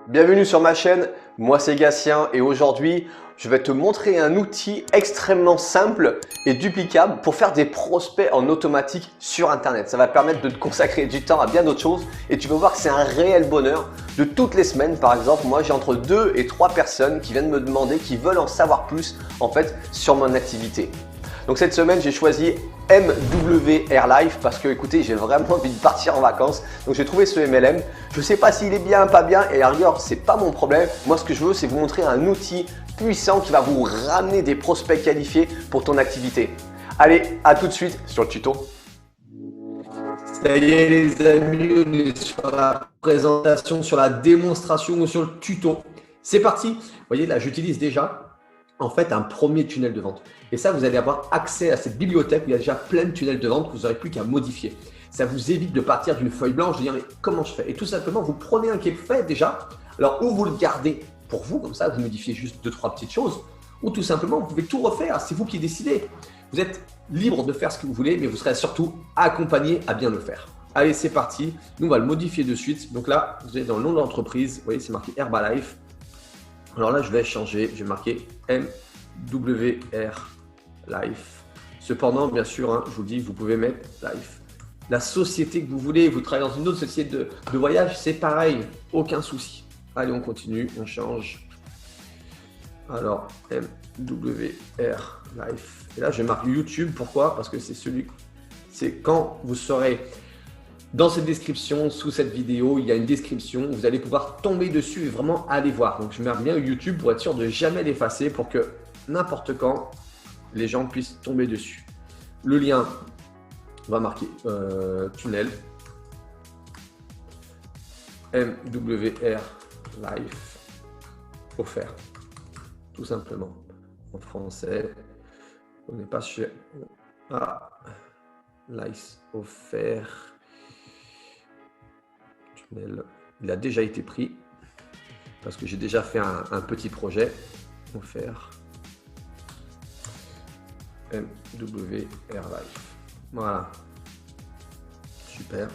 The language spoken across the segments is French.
Bienvenue sur ma chaîne, moi c'est Gatien et aujourd'hui je vais te montrer un outil extrêmement simple et duplicable pour faire des prospects en automatique sur internet. Ça va permettre de te consacrer du temps à bien d'autres choses et tu vas voir que c'est un réel bonheur. De toutes les semaines par exemple, moi j'ai entre 2 et 3 personnes qui viennent me demander, qui veulent en savoir plus en fait sur mon activité. Donc cette semaine, j'ai choisi MWR Life parce que écoutez, j'ai vraiment envie de partir en vacances. Donc j'ai trouvé ce MLM. Je ne sais pas s'il est bien, pas bien et à la rigueur, c'est pas mon problème. Moi, ce que je veux, c'est vous montrer un outil puissant qui va vous ramener des prospects qualifiés pour ton activité. Allez, à tout de suite sur le tuto. Ça y est les amis, on est sur la présentation, sur la démonstration ou sur le tuto. C'est parti. Vous voyez là, j'utilise déjà en fait un premier tunnel de vente. Et ça, vous allez avoir accès à cette bibliothèque où il y a déjà plein de tunnels de vente que vous n'aurez plus qu'à modifier. Ça vous évite de partir d'une feuille blanche, de dire mais comment je fais? Et tout simplement, vous prenez un qui est fait déjà. Alors, ou vous le gardez pour vous, comme ça, vous modifiez juste 2-3 petites choses, ou tout simplement, vous pouvez tout refaire. C'est vous qui décidez. Vous êtes libre de faire ce que vous voulez, mais vous serez surtout accompagné à bien le faire. Allez, c'est parti. Nous, on va le modifier de suite. Donc là, vous êtes dans le nom de l'entreprise. Vous voyez, c'est marqué Herbalife. Alors là, je vais changer. Je vais marquer MWR Life. Cependant, bien sûr, hein, je vous dis, vous pouvez mettre Life. La société que vous voulez, vous travaillez dans une autre société de voyage, c'est pareil. Aucun souci. Allez, on continue. On change. Alors, MWR Life. Et là, je marque YouTube. Pourquoi? Parce que c'est quand vous serez dans cette description, sous cette vidéo, il y a une description. Vous allez pouvoir tomber dessus et vraiment aller voir. Donc, je mets bien YouTube pour être sûr de jamais l'effacer pour que n'importe quand, les gens puissent tomber dessus. Le lien, on va marquer tunnel. MWR Life offert. Tout simplement. En français, on n'est pas chez Life offert. Tunnel. Il a déjà été pris parce que j'ai déjà fait un petit projet. Offert. MWR Life. Voilà. Super.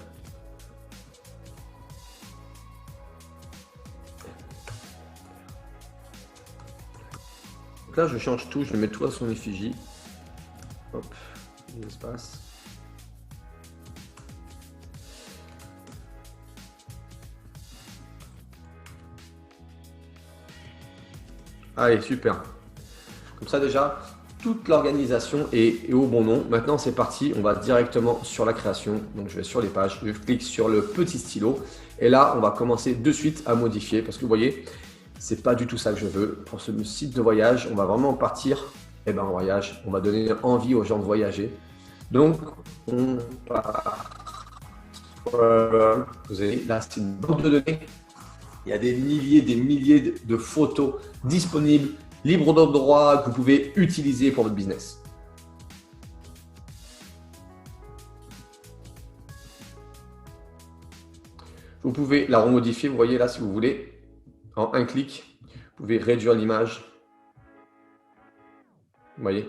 Donc là, je change tout, je mets tout à son effigie. Hop, l'espace. Allez, super. Comme ça déjà, toute l'organisation est au bon nom. Maintenant, c'est parti. On va directement sur la création. Donc, je vais sur les pages. Je clique sur le petit stylo. Et là, on va commencer de suite à modifier. Parce que vous voyez, c'est pas du tout ça que je veux. Pour ce site de voyage, on va vraiment partir en voyage. On va donner envie aux gens de voyager. Donc, on part. Vous avez là, c'est une banque de données. Il y a des milliers de photos disponibles, libres de droit, que vous pouvez utiliser pour votre business. Vous pouvez la remodifier, vous voyez là, si vous voulez, en un clic. Vous pouvez réduire l'image. Vous voyez.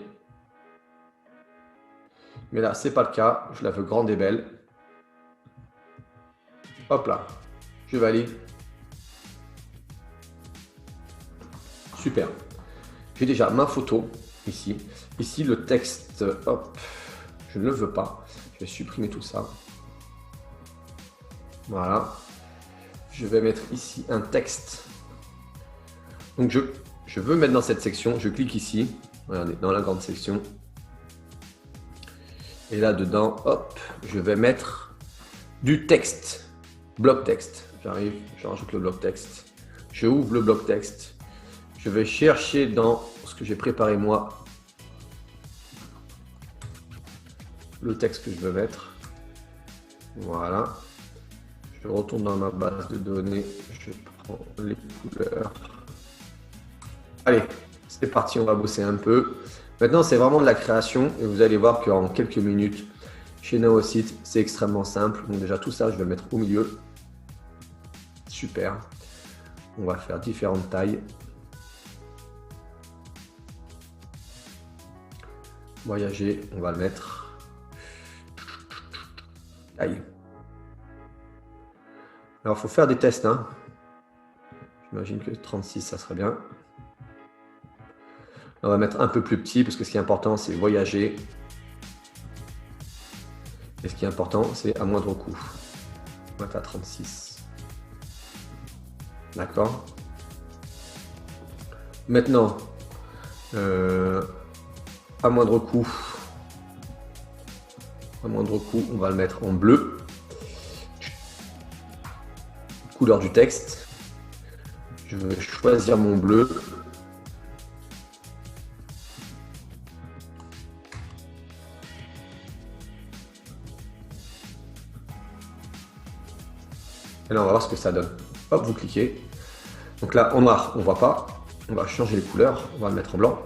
Mais là, ce n'est pas le cas. Je la veux grande et belle. Hop là. Je valide. Super. J'ai déjà ma photo ici. Ici, le texte, hop, je ne le veux pas. Je vais supprimer tout ça. Voilà. Je vais mettre ici un texte. Donc, je veux mettre dans cette section. Je clique ici. Regardez, dans la grande section. Et là, dedans, hop, je vais mettre du texte. Bloc texte. J'arrive, je rajoute le bloc texte. Je ouvre le bloc texte. Je vais chercher dans ce que j'ai préparé moi le texte que je veux mettre. Voilà. Je retourne dans ma base de données. Je prends les couleurs. Allez, c'est parti, on va bosser un peu. Maintenant, c'est vraiment de la création et vous allez voir qu'en quelques minutes, chez Naosite, c'est extrêmement simple. Donc déjà, tout ça, je vais mettre au milieu. Super. On va faire différentes tailles. Voyager, on va le mettre. Aïe. Alors, il faut faire des tests. Hein. J'imagine que 36, ça serait bien. On va mettre un peu plus petit parce que ce qui est important, c'est voyager. Et ce qui est important, c'est à moindre coût. On va mettre à 36. D'accord. Maintenant, à moindre coût, on va le mettre en bleu. Couleur du texte. Je vais choisir mon bleu. Et là, on va voir ce que ça donne. Hop, vous cliquez. Donc là, en noir, on ne voit pas. On va changer les couleurs. On va le mettre en blanc.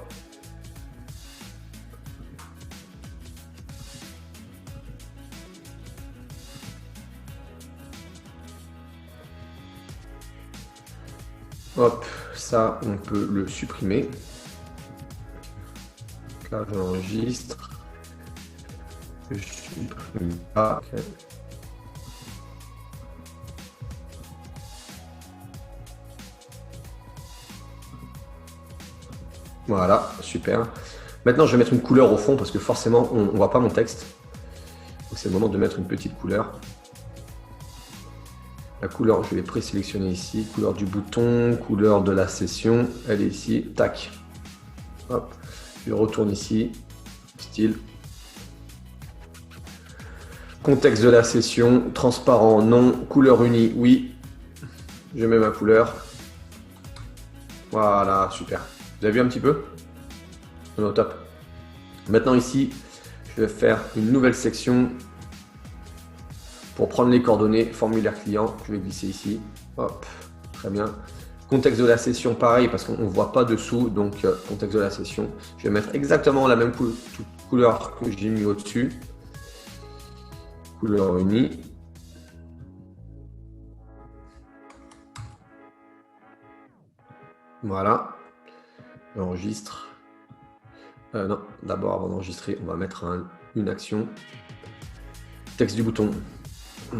Hop, ça, on peut le supprimer. Donc là, j'enregistre. Je supprime pas. Okay. Voilà, super. Maintenant, je vais mettre une couleur au fond parce que forcément, on ne voit pas mon texte. Donc, c'est le moment de mettre une petite couleur. La couleur, je vais présélectionner ici. Couleur du bouton, couleur de la session. Elle est ici. Tac. Hop. Je retourne ici. Style. Contexte de la session. Transparent, non. Couleur unie, oui. Je mets ma couleur. Voilà, super. Vous avez vu un petit peu? Non, top. Maintenant ici, je vais faire une nouvelle section pour prendre les coordonnées, formulaire client. Je vais glisser ici. Hop, très bien. Contexte de la session, pareil, parce qu'on ne voit pas dessous. Donc, contexte de la session. Je vais mettre exactement la même couleur que j'ai mis au-dessus. Couleur unie. Voilà. J'enregistre. Non, d'abord, avant d'enregistrer, on va mettre une action. Texte du bouton. Je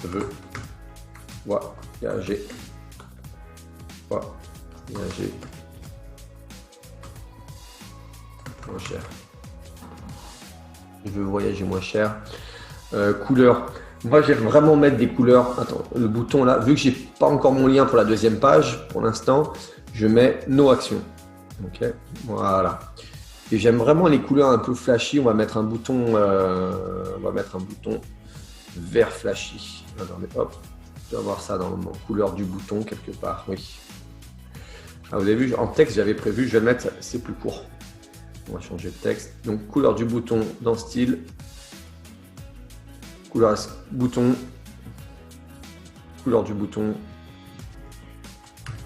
veux voyager. Voyager. Moins cher. Je veux voyager moins cher. Couleur. Moi, j'aime vraiment mettre des couleurs. Attends, le bouton là, vu que j'ai pas encore mon lien pour la deuxième page, pour l'instant, je mets nos actions. Ok, voilà. Et j'aime vraiment les couleurs un peu flashy. On va mettre un bouton, vert flashy. Attendez, hop, je dois avoir ça dans mon couleur du bouton quelque part. Oui. Ah, vous avez vu, en texte, j'avais prévu, je vais le mettre, c'est plus court. On va changer de texte. Donc, couleur du bouton dans style. Couleur bouton. Couleur du bouton.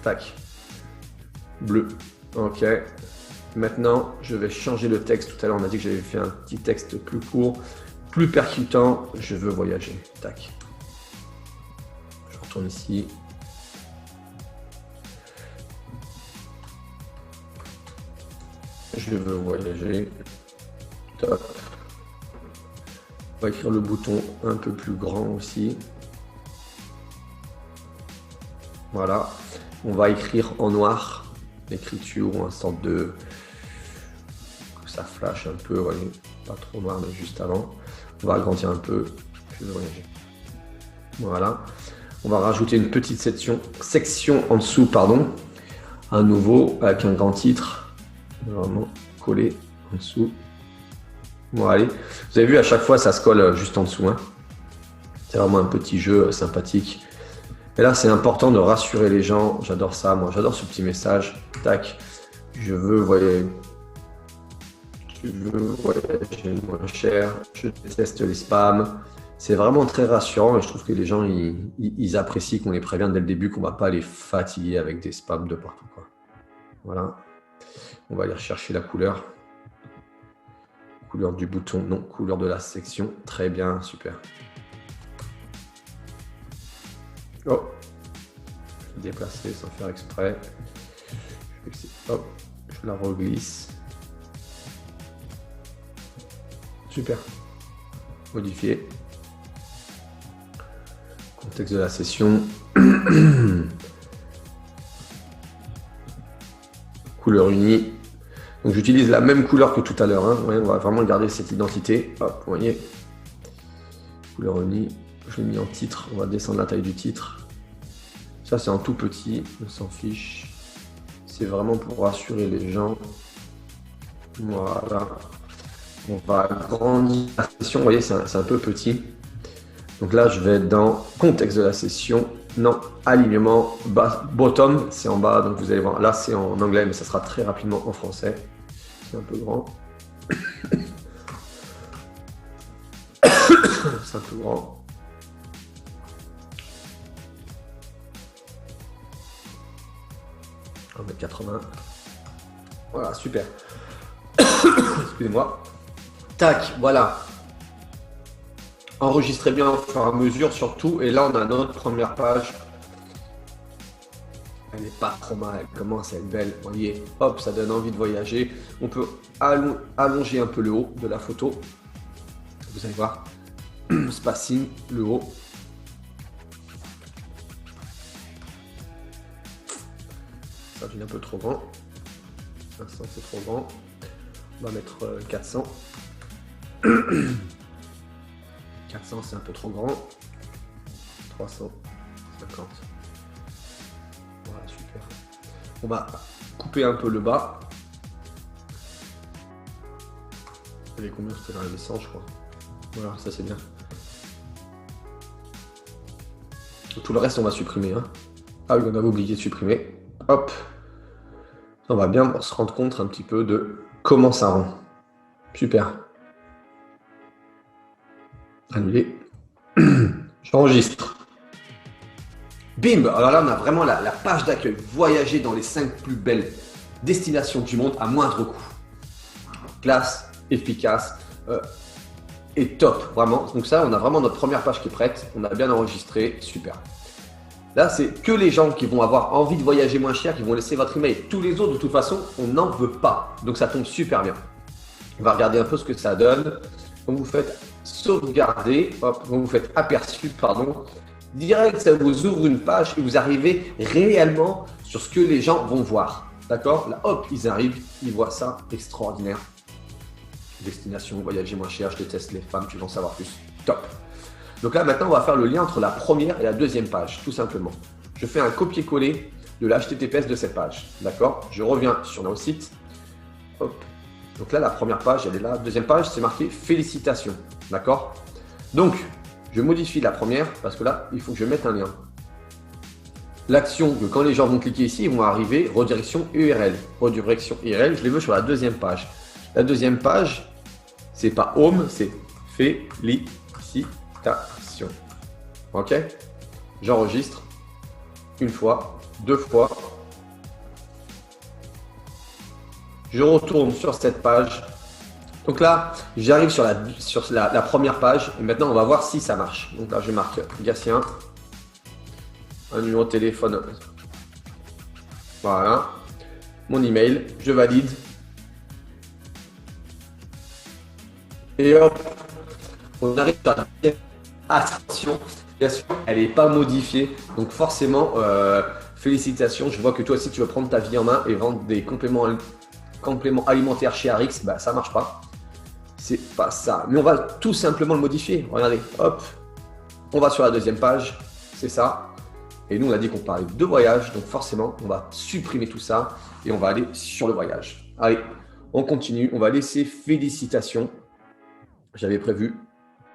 Tac. Bleu. Ok. Maintenant, je vais changer le texte. Tout à l'heure, on a dit que j'avais fait un petit texte plus court, plus percutant. Je veux voyager. Tac. Je retourne ici. Je veux voyager. Top. On va écrire le bouton un peu plus grand aussi. Voilà. On va écrire en noir. L'écriture ou un sorte de... Ça flash un peu, voyez. Pas trop noir, mais juste avant. On va agrandir un peu. Je veux voyager. Voilà. On va rajouter une petite section en dessous, pardon. À nouveau, avec un grand titre. Vraiment collé en dessous. Bon, allez. Vous avez vu, à chaque fois, ça se colle juste en dessous. Hein. C'est vraiment un petit jeu sympathique. Et là, c'est important de rassurer les gens. J'adore ça, moi. J'adore ce petit message. Tac. Je veux voyager moins cher. Je déteste les spams. C'est vraiment très rassurant et je trouve que les gens, ils apprécient qu'on les prévienne dès le début, qu'on ne va pas les fatiguer avec des spams de partout, quoi. Voilà. On va aller rechercher la couleur. Couleur du bouton, non, couleur de la section. Très bien, super. Oh, je vais déplacer sans faire exprès. Hop, je la reglisse. Super. Modifier. Contexte de la session. Couleur unie. Donc j'utilise la même couleur que tout à l'heure. Hein. Ouais, on va vraiment garder cette identité. Hop, vous voyez. Couleur unie. Je l'ai mis en titre. On va descendre la taille du titre. Ça, c'est en tout petit. On s'en fiche. C'est vraiment pour rassurer les gens. Voilà. On va agrandir la session. Vous voyez, c'est un peu petit. Donc là, je vais être dans contexte de la session. Non, alignement, bottom, c'est en bas. Donc vous allez voir, là, c'est en anglais, mais ça sera très rapidement en français. C'est un peu grand. C'est un peu grand. On va mettre 80. Voilà, super. Excusez-moi. Tac, voilà. Enregistrez bien au fur et à mesure surtout. Et là, on a notre première page. Elle n'est pas trop mal, elle commence à être belle. Vous voyez, hop, ça donne envie de voyager. On peut allonger un peu le haut de la photo. Vous allez voir, spacing, le haut. Ça devient un peu trop grand. 500, c'est trop grand. On va mettre 400. 400, c'est un peu trop grand. 350. Voilà, super. On va couper un peu le bas. Il y avait combien? C'était dans les 100, je crois. Voilà, ça c'est bien. Tout le reste, on va supprimer. Hein. Ah oui, on avait oublié de supprimer. Hop. On va bien se rendre compte un petit peu de comment ça rend. Super. Annuler. J'enregistre. Bim! Alors là, on a vraiment la page d'accueil. Voyager dans les 5 plus belles destinations du monde à moindre coût. Classe, efficace et top, vraiment. Donc ça, on a vraiment notre première page qui est prête. On a bien enregistré. Super. Là, c'est que les gens qui vont avoir envie de voyager moins cher, qui vont laisser votre email. Tous les autres, de toute façon, on n'en veut pas. Donc ça tombe super bien. On va regarder un peu ce que ça donne. Quand vous faites sauvegarder, hop, quand vous faites aperçu, pardon, direct, ça vous ouvre une page et vous arrivez réellement sur ce que les gens vont voir. D'accord? Là, hop, ils arrivent, ils voient ça, extraordinaire. Destination, voyager moins cher, je déteste les femmes, tu veux en savoir plus. Top. Donc là, maintenant, on va faire le lien entre la première et la deuxième page, tout simplement. Je fais un copier-coller de l'HTTPS de cette page. D'accord? Je reviens sur notre site. Hop. Donc là, la première page, elle est là. Deuxième page, c'est marqué félicitations. D'accord? Donc, je modifie la première parce que là, il faut que je mette un lien. L'action que quand les gens vont cliquer ici, ils vont arriver redirection URL. Redirection URL, je les veux sur la deuxième page. La deuxième page, c'est pas home, c'est félicitations. Ok? J'enregistre une fois, deux fois. Je retourne sur cette page. Donc là, j'arrive sur la première page et maintenant on va voir si ça marche. Donc là, je marque Gatien, un numéro de téléphone. Voilà. Mon email, je valide. Et hop, on arrive à la attention. Bien sûr, elle n'est pas modifiée. Donc forcément, félicitations. Je vois que toi aussi, tu veux prendre ta vie en main et vendre des compléments alimentaires chez Arix. Bah, ça ne marche pas. C'est pas ça. Mais on va tout simplement le modifier. Regardez, hop, on va sur la deuxième page. C'est ça. Et nous, on a dit qu'on parlait de voyage. Donc forcément, on va supprimer tout ça et on va aller sur le voyage. Allez, on continue. On va laisser félicitations. J'avais prévu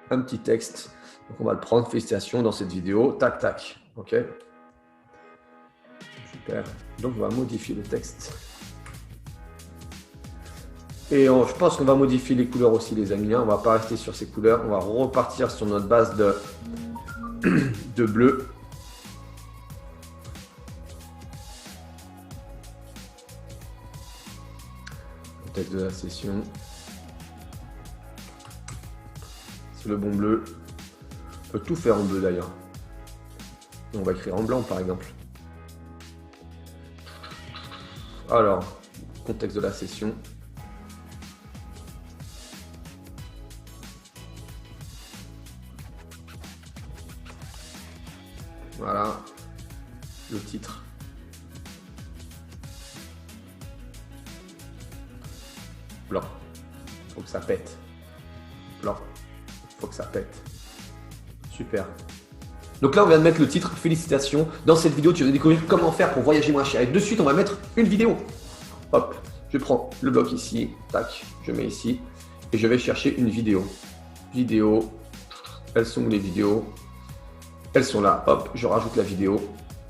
un petit texte. Donc, on va le prendre. Félicitations dans cette vidéo. Tac, tac. OK. Super. Donc, on va modifier le texte. Et je pense qu'on va modifier les couleurs aussi, les amis. On ne va pas rester sur ces couleurs. On va repartir sur notre base de bleu. Le texte de la session. C'est le bon bleu. On peut tout faire en bleu d'ailleurs. On va écrire en blanc par exemple. Alors, contexte de la session. Voilà. Le titre. Blanc. Faut que ça pète. Blanc. Faut que ça pète. Super. Donc là, on vient de mettre le titre. Félicitations. Dans cette vidéo, tu vas découvrir comment faire pour voyager moins cher. Et de suite, on va mettre une vidéo. Hop. Je prends le bloc ici. Tac. Je mets ici. Et je vais chercher une vidéo. Vidéo. Elles sont où les vidéos? Elles sont là. Hop. Je rajoute la vidéo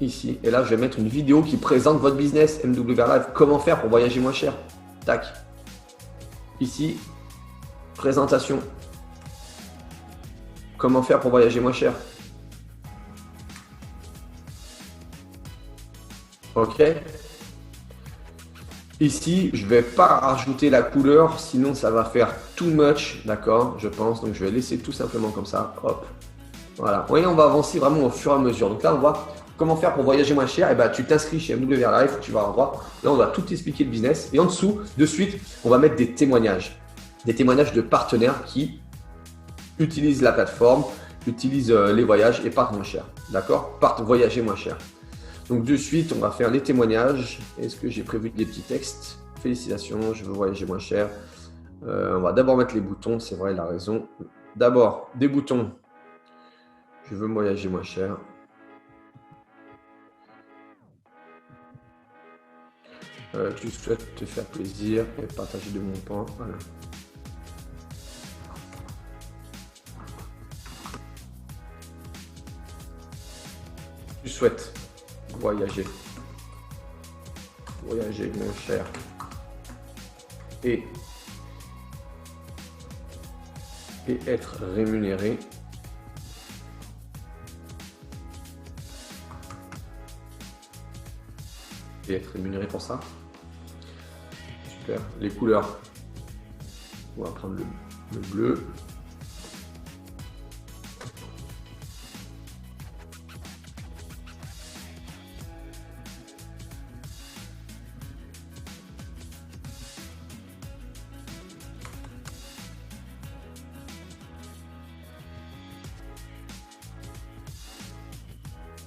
ici. Et là, je vais mettre une vidéo qui présente votre business MWR Live. Comment faire pour voyager moins cher. Tac. Ici. Présentation. Comment faire pour voyager moins cher. Ok. Ici, je ne vais pas rajouter la couleur, sinon ça va faire too much, d'accord, je pense. Donc, je vais laisser tout simplement comme ça. Hop. Voilà. Vous voyez, on va avancer vraiment au fur et à mesure. Donc là, on voit comment faire pour voyager moins cher. Et ben, tu t'inscris chez MWR Live, tu vas à droite. Là, on va tout expliquer le business. Et en dessous, de suite, on va mettre des témoignages. Des témoignages de partenaires qui utilisent la plateforme, utilisent les voyages et partent moins cher. D'accord? Partent voyager moins cher. Donc de suite, on va faire les témoignages. Est-ce que j'ai prévu des petits textes? Félicitations, je veux voyager moins cher. On va d'abord mettre les boutons, c'est vrai, il a raison. D'abord, des boutons. Je veux voyager moins cher. Je souhaite te faire plaisir et partager de mon temps. Voilà. Je souhaite voyager moins cher et être rémunéré pour ça. Super. Les couleurs, on va prendre le bleu.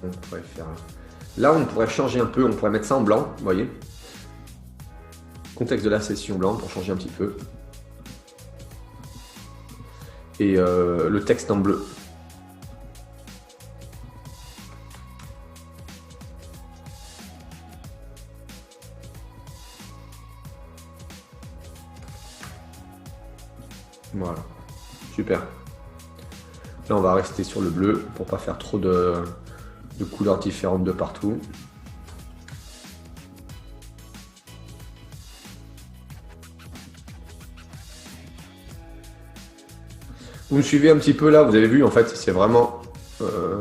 On pourrait faire... Là, on pourrait changer un peu, on pourrait mettre ça en blanc, vous voyez. Contexte de la session blanc pour changer un petit peu. Et le texte en bleu. Voilà, super. Là, on va rester sur le bleu pour pas faire trop de couleurs différentes de partout. Vous me suivez un petit peu là, vous avez vu, en fait, c'est vraiment... on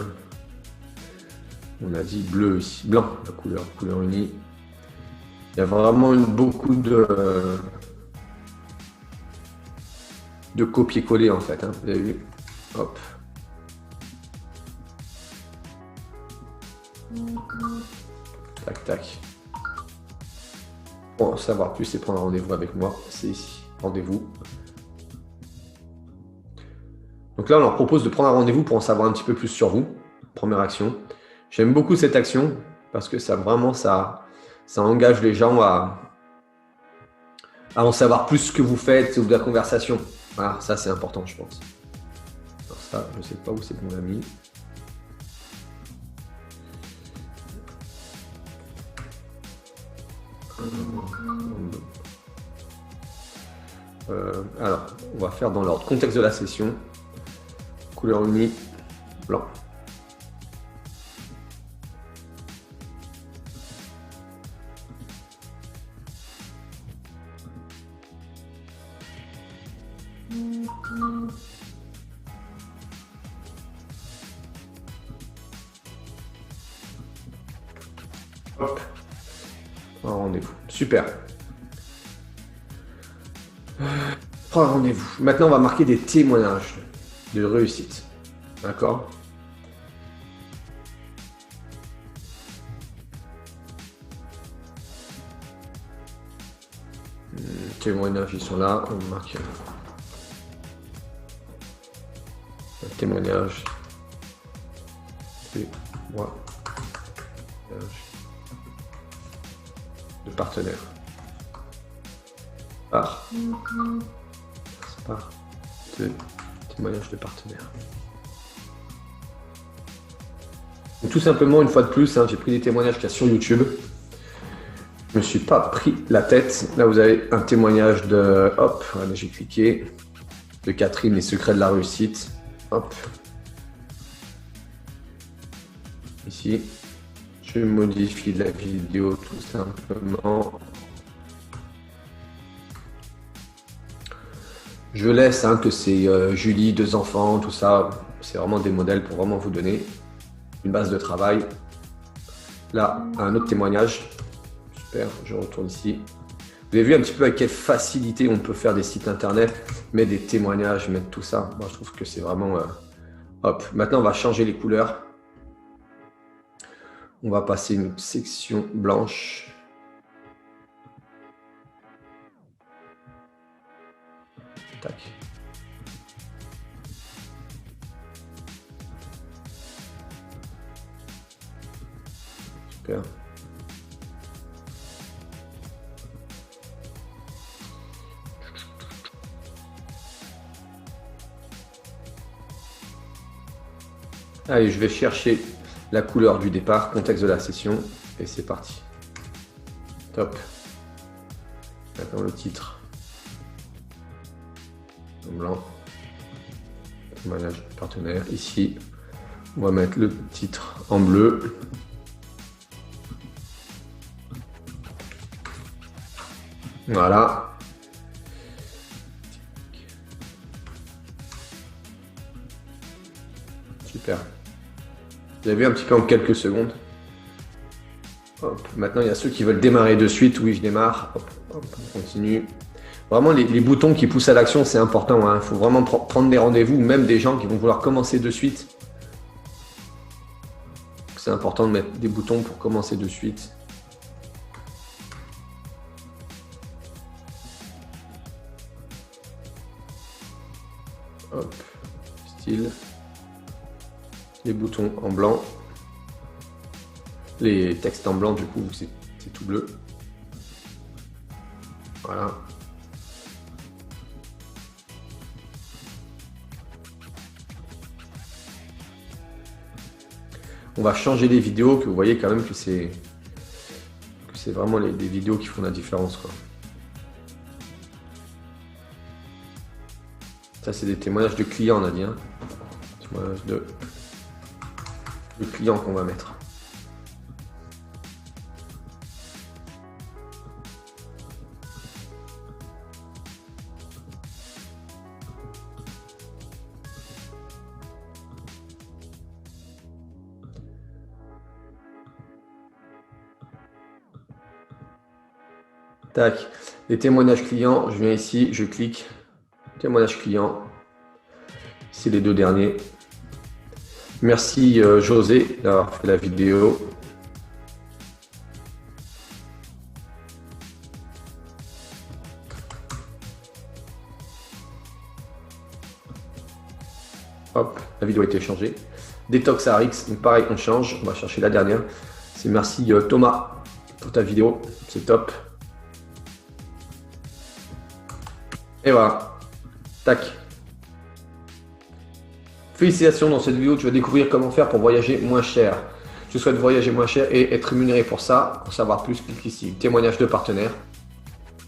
a dit bleu ici, blanc, la couleur unie. Il y a vraiment beaucoup de copier-coller, en fait, hein, vous avez vu. Hop. Tac, tac. Pour en savoir plus et prendre rendez-vous avec moi, c'est ici. Rendez-vous. Donc là, on leur propose de prendre un rendez-vous pour en savoir un petit peu plus sur vous. Première action. J'aime beaucoup cette action parce que ça vraiment, ça engage les gens à en savoir plus ce que vous faites ou de la conversation. Voilà, ça c'est important, je pense. Alors ça, je ne sais pas où c'est mon ami. Alors, on va faire dans l'ordre. Contexte de la session. Couleur unie, blanc. Hop. Un rendez-vous. Super. Prends un rendez-vous. Maintenant, on va marquer des témoignages de réussite. D'accord? Témoignages, ils sont là. On marque un témoignage de Moi. De partenaire. Par de témoignage de partenaire. Donc, tout simplement, une fois de plus, hein, j'ai pris des témoignages qu'il y a sur YouTube. Je ne me suis pas pris la tête. Là, vous avez un témoignage de... Hop, voilà, j'ai cliqué. De Catherine, les secrets de la réussite. Hop. Ici. Je modifie la vidéo tout simplement. Je laisse hein, que c'est Julie, 2 enfants, tout ça. C'est vraiment des modèles pour vraiment vous donner une base de travail. Là, un autre témoignage. Super, je retourne ici. Vous avez vu un petit peu avec quelle facilité on peut faire des sites internet, mettre des témoignages, mettre tout ça. Moi, je trouve que c'est vraiment... Hop, maintenant, on va changer les couleurs. On va passer une section blanche. Tac. Super. Allez, je vais chercher la couleur du départ, contexte de la session, et c'est parti. Top. Maintenant le titre. En blanc. Témoignage partenaire. Ici, on va mettre le titre en bleu. Voilà. Super. Vous avez vu un petit peu en quelques secondes. Hop. Maintenant, il y a ceux qui veulent démarrer de suite. Oui, je démarre. Hop, hop, on continue. Vraiment, les boutons qui poussent à l'action, c'est important. Il faut vraiment prendre des rendez-vous, même des gens qui vont vouloir commencer de suite. C'est important de mettre des boutons pour commencer de suite. Hop, style. Les boutons en blanc. Les textes en blanc, du coup, c'est tout bleu. Voilà. On va changer les vidéos, que vous voyez quand même que c'est vraiment les vidéos qui font la différence, quoi. Ça, c'est des témoignages de clients, on a dit. Hein. Témoignages de clients qu'on va mettre. Tac, les témoignages clients, je viens ici, je clique, témoignage client, c'est les 2 derniers. Merci José d'avoir fait la vidéo. Hop, la vidéo a été changée. Détox RX, donc pareil, on change, on va chercher la dernière. C'est merci Thomas pour ta vidéo, c'est top. Et voilà, tac. Félicitations, dans cette vidéo, tu vas découvrir comment faire pour voyager moins cher. Je souhaite voyager moins cher et être rémunéré pour ça. Pour savoir plus, clique ici. Témoignage de partenaires.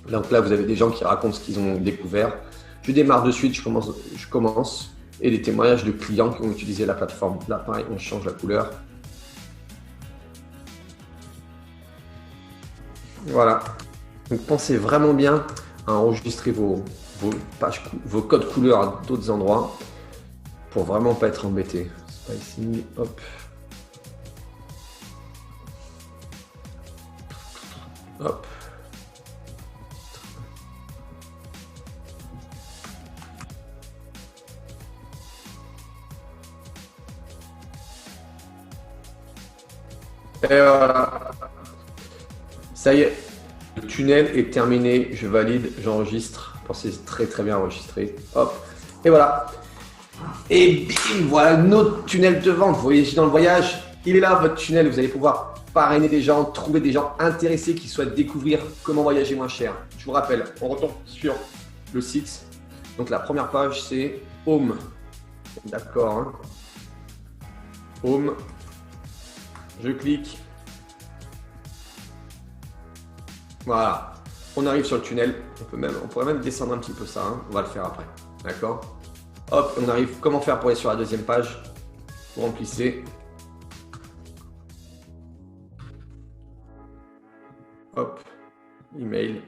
Donc là, vous avez des gens qui racontent ce qu'ils ont découvert. Je démarre de suite, je commence. Et des témoignages de clients qui ont utilisé la plateforme. Là, pareil, on change la couleur. Voilà. Donc pensez vraiment bien à enregistrer vos codes couleurs à d'autres endroits pour vraiment pas être embêté. Spicing, hop. Hop. Et voilà. Ça y est, le tunnel est terminé. Je valide, j'enregistre. C'est très très bien enregistré. Hop. Et voilà. Et bim, voilà notre tunnel de vente. Vous voyez, dans le voyage, Il est là, votre tunnel. Vous allez pouvoir parrainer des gens, trouver des gens intéressés qui souhaitent découvrir comment voyager moins cher. Je vous rappelle, on retourne sur le site. Donc, la première page, c'est Home. D'accord. Hein. Home. Je clique. Voilà. On arrive sur le tunnel. On pourrait même descendre un petit peu ça. Hein. On va le faire après. D'accord. Hop, on arrive. Comment faire pour aller sur la deuxième page? Vous remplissez. Hop. Email.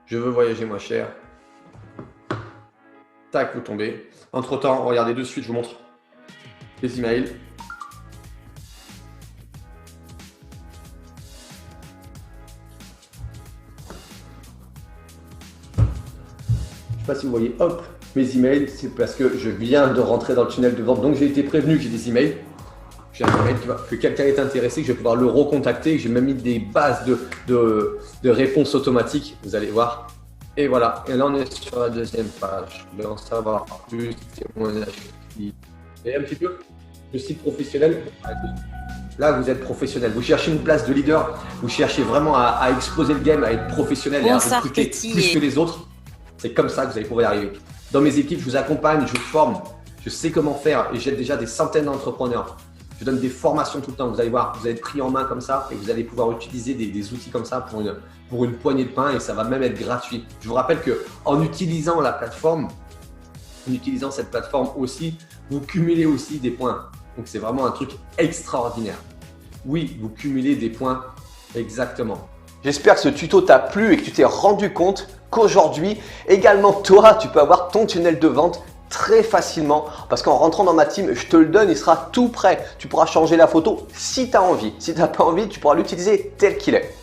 Je veux voyager moins cher. Tac, vous tombez. Entre temps, regardez de suite, je vous montre les emails. Je ne sais pas si vous voyez, hop, mes emails, c'est parce que je viens de rentrer dans le tunnel de vente, donc j'ai été prévenu que j'ai des emails. J'ai un email que quelqu'un est intéressé, que je vais pouvoir le recontacter, que j'ai même mis des bases de réponses automatiques, vous allez voir. Et voilà, et là on est sur la deuxième page. Je vais en savoir plus, témoignage. Et un petit peu le site professionnel. Là, vous êtes professionnel. Vous cherchez une place de leader, vous cherchez vraiment à exploser le game, à être professionnel et à recruter plus que les autres. C'est comme ça que vous allez pouvoir y arriver. Dans mes équipes, je vous accompagne, je vous forme, je sais comment faire et j'aide déjà des centaines d'entrepreneurs. Je donne des formations tout le temps. Vous allez voir, vous allez être pris en main comme ça et vous allez pouvoir utiliser des outils comme ça pour une poignée de pain et ça va même être gratuit. Je vous rappelle qu'en utilisant la plateforme, en utilisant cette plateforme aussi, vous cumulez aussi des points. Donc, c'est vraiment un truc extraordinaire. Oui, vous cumulez des points exactement. J'espère que ce tuto t'a plu et que tu t'es rendu compte qu'aujourd'hui, également toi, tu peux avoir ton tunnel de vente très facilement parce qu'en rentrant dans ma team, je te le donne, il sera tout prêt. Tu pourras changer la photo si tu as envie. Si tu n'as pas envie, tu pourras l'utiliser tel qu'il est.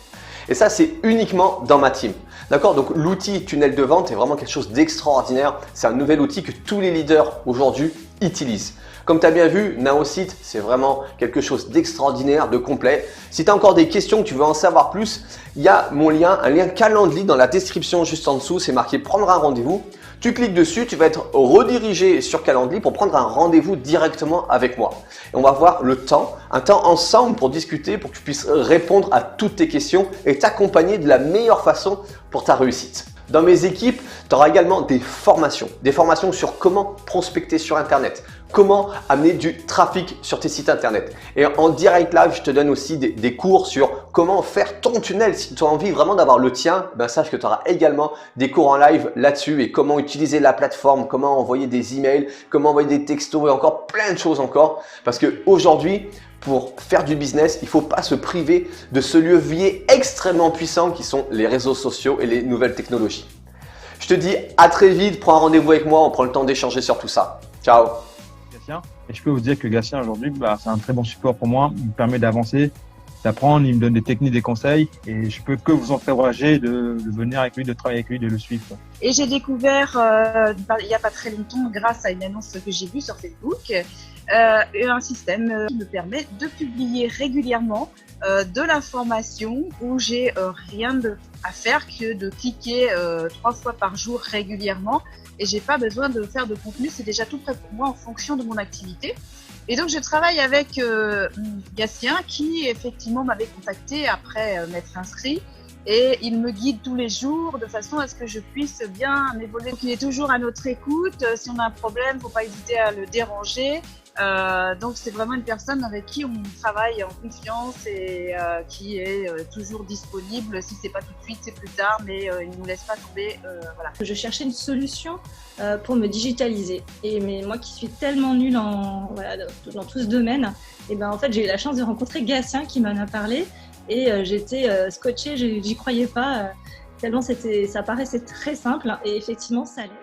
Et ça, c'est uniquement dans ma team. D'accord? Donc, l'outil tunnel de vente est vraiment quelque chose d'extraordinaire. C'est un nouvel outil que tous les leaders aujourd'hui utilisent. Comme tu as bien vu, Naosite, c'est vraiment quelque chose d'extraordinaire, de complet. Si tu as encore des questions, que tu veux en savoir plus, il y a mon lien, un lien Calendly dans la description juste en dessous. C'est marqué prendre un rendez-vous. Tu cliques dessus, tu vas être redirigé sur Calendly pour prendre un rendez-vous directement avec moi. Et on va voir le temps, un temps ensemble pour discuter, pour que tu puisses répondre à toutes tes questions et t'accompagner de la meilleure façon pour ta réussite. Dans mes équipes, tu auras également des formations sur comment prospecter sur Internet, comment amener du trafic sur tes sites Internet. Et en direct live, je te donne aussi des cours sur comment faire ton tunnel. Si tu as envie vraiment d'avoir le tien, ben sache que tu auras également des cours en live là-dessus et comment utiliser la plateforme, comment envoyer des emails, comment envoyer des textos et encore plein de choses encore. Parce qu'aujourd'hui, pour faire du business, il ne faut pas se priver de ce levier extrêmement puissant qui sont les réseaux sociaux et les nouvelles technologies. Je te dis à très vite, prends un rendez-vous avec moi, on prend le temps d'échanger sur tout ça. Ciao. Gatien. Et je peux vous dire que Gatien aujourd'hui, c'est un très bon support pour moi. Il me permet d'avancer, d'apprendre, il me donne des techniques, des conseils et je peux que vous encourager de venir avec lui, de travailler avec lui, de le suivre. Et j'ai découvert il n'y a pas très longtemps, grâce à une annonce que j'ai vue sur Facebook, un système qui me permet de publier régulièrement de l'information où j'ai rien à faire que de cliquer 3 fois par jour régulièrement et j'ai pas besoin de faire de contenu, c'est déjà tout prêt pour moi en fonction de mon activité. Et donc je travaille avec Gatien qui effectivement m'avait contacté après m'être inscrit. Et il me guide tous les jours de façon à ce que je puisse bien évoluer. Donc, il est toujours à notre écoute. Si on a un problème, faut pas hésiter à le déranger. Donc c'est vraiment une personne avec qui on travaille en confiance et qui est toujours disponible. Si c'est pas tout de suite, c'est plus tard, mais il nous laisse pas tomber. Voilà. Je cherchais une solution pour me digitaliser. Mais moi qui suis tellement nulle dans tout ce domaine, et ben en fait j'ai eu la chance de rencontrer Gatien qui m'en a parlé. Et j'étais scotchée, j'y croyais pas, tellement ça paraissait très simple et effectivement ça l'est.